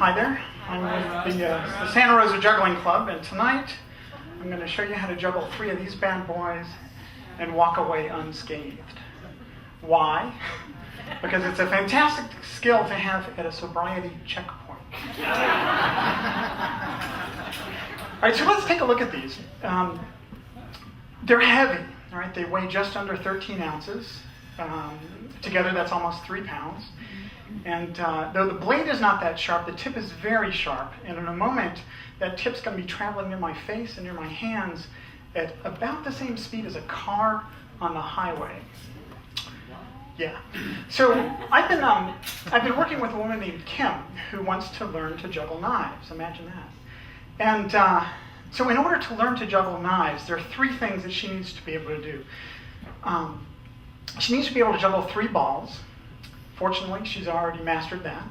Hi there. I'm with the Santa Rosa Juggling Club, and tonight I'm going to show you how to juggle 3 of these bad boys and walk away unscathed. Why? Because it's a fantastic skill to have at a sobriety checkpoint. All right, so let's take a look at these. They're heavy, all right? They weigh just under 13 ounces. Together, that's almost 3 pounds. And though the blade is not that sharp, the tip is very sharp. And in a moment, that tip's going to be traveling near my face and near my hands at about the same speed as a car on the highway. Yeah. So I've been working with a woman named Kim who wants to learn to juggle knives. Imagine that. And so in order to learn to juggle knives, there are 3 things that she needs to be able to do. She needs to be able to juggle 3 balls. Fortunately, she's already mastered that.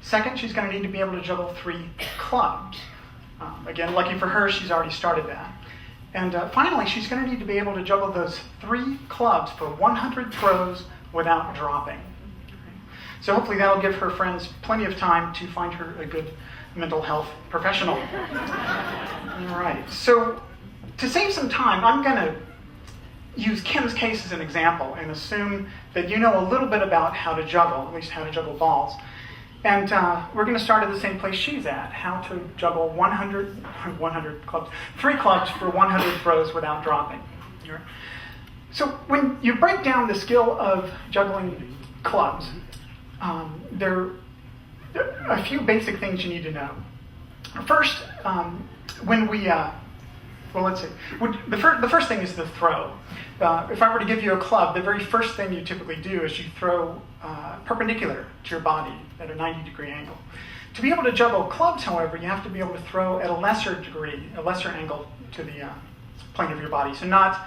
Second, she's going to need to be able to juggle 3 clubs. Again, lucky for her, she's already started that. And finally, she's going to need to be able to juggle those 3 clubs for 100 throws without dropping. So hopefully that'll give her friends plenty of time to find her a good mental health professional. All right, so to save some time, I'm going to use Kim's case as an example and assume that you know a little bit about how to juggle, at least how to juggle balls. And we're going to start at the same place she's at, how to juggle 100 clubs, 3 clubs for 100 throws without dropping. So when you break down the skill of juggling clubs, there are a few basic things you need to know. First, the first thing is the throw. If I were to give you a club, the very first thing you typically do is you throw perpendicular to your body at a 90-degree angle. To be able to juggle clubs, however, you have to be able to throw at a lesser angle to the plane of your body. So not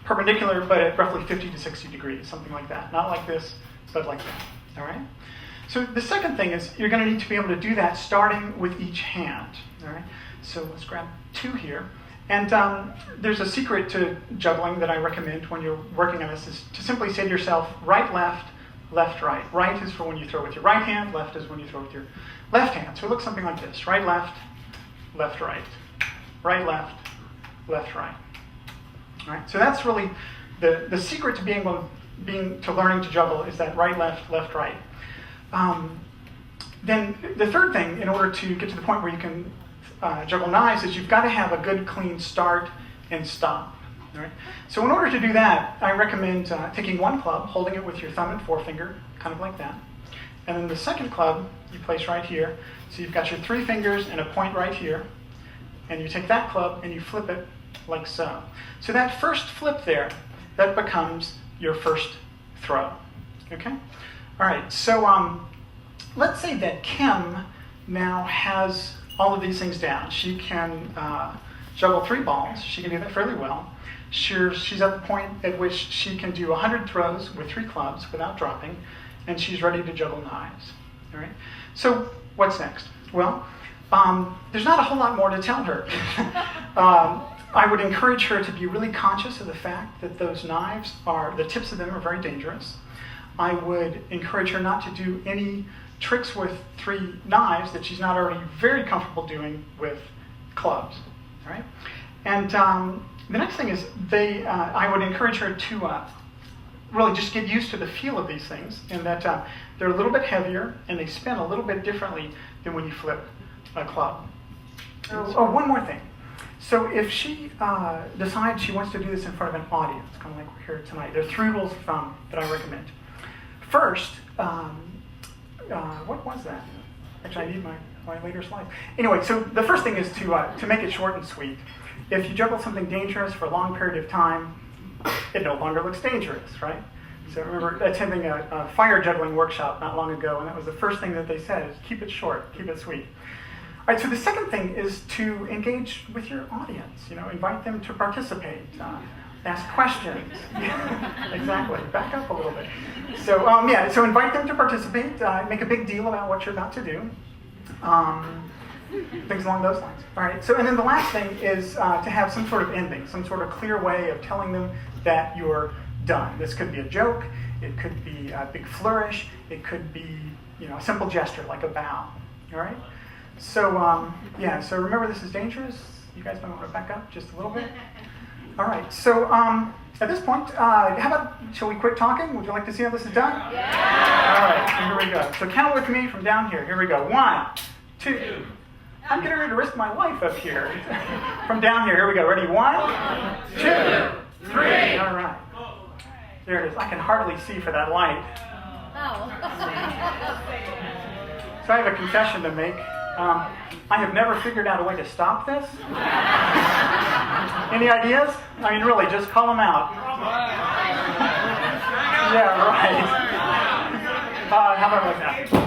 perpendicular, but at roughly 50 to 60 degrees, something like that. Not like this, but like that. All right? So the second thing is you're going to need to be able to do that starting with each hand. All right? So let's grab 2 here. And there's a secret to juggling that I recommend when you're working on this is to simply say to yourself, right, left, left, right. Right is for when you throw with your right hand, left is when you throw with your left hand. So it looks something like this. Right, left, left, right. Right, left, left, right. All right, so that's really the secret to learning to juggle is that right, left, left, right. Then the third thing, in order to get to the point where you can juggle knives, is you've got to have a good, clean start and stop. All right? So in order to do that, I recommend taking 1 club, holding it with your thumb and forefinger, kind of like that. And then the second club you place right here. So you've got your 3 fingers and a point right here. And you take that club and you flip it like so. So that first flip there, that becomes your first throw. Okay? All right, so let's say that Kim now has all of these things down. She can juggle 3 balls. She can do that fairly well. She's at the point at which she can do 100 throws with 3 clubs without dropping, and she's ready to juggle knives. All right. So what's next? Well, there's not a whole lot more to tell her. I would encourage her to be really conscious of the fact that those knives the tips of them are very dangerous. I would encourage her not to do any tricks with 3 knives that she's not already very comfortable doing with clubs. All right? And the next thing is I would encourage her to really just get used to the feel of these things, in that they're a little bit heavier and they spin a little bit differently than when you flip a club. Oh, one more thing. So if she decides she wants to do this in front of an audience, kind of like we're here tonight, there are 3 rules of thumb that I recommend. First, what was that? Actually, I need my later slides. Anyway, so the first thing is to make it short and sweet. If you juggle something dangerous for a long period of time, it no longer looks dangerous, right? So I remember attending a fire juggling workshop not long ago, and that was the first thing that they said is keep it short, keep it sweet. All right, so the second thing is to engage with your audience. Invite them to participate. Ask questions. Exactly. Back up a little bit. So so invite them to participate. Make a big deal about what you're about to do. Things along those lines. All right. So and then the last thing is to have some sort of ending, some sort of clear way of telling them that you're done. This could be a joke. It could be a big flourish. It could be a simple gesture like a bow. All right? So, yeah, so remember this is dangerous. You guys might want to back up just a little bit. All right, so at this point, how about, shall we quit talking? Would you like to see how this is done? Yeah. All right, so here we go. So count with me from down here. Here we go. 1, 2. I'm getting ready to risk my life up here. From down here, here we go. Ready? 1, 2, 3. All right. There it is. I can hardly see for that light. Oh. So I have a confession to make. I have never figured out a way to stop this. Any ideas? I mean, really, just call them out. Yeah, right. How about like that?